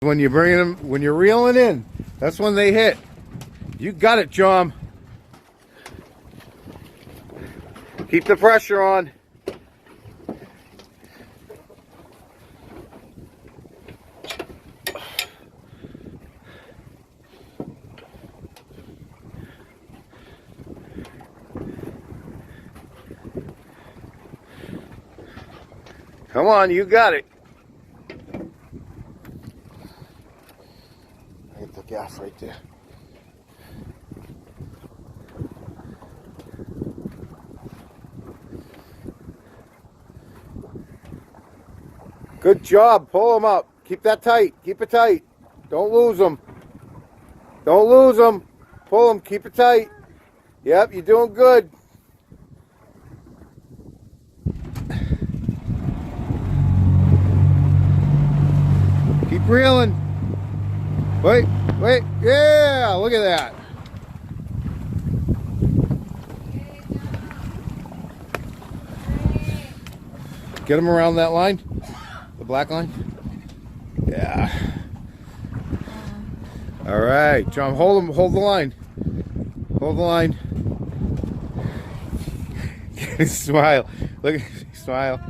When you're bringing them, when you're reeling in, that's when they hit. You got it, John. Keep the pressure on. Come on, you got it. I hit the gaff right there. Good job. Pull them up. Keep that tight. Keep it tight. Don't lose them. Don't lose them. Pull them. Keep it tight. Yep, you're doing good. Keep reeling. Wait, wait. Yeah, look at that. Get them around that line. The black line? Yeah. All right, John, hold the line. Hold the line. Smile. Look, smile.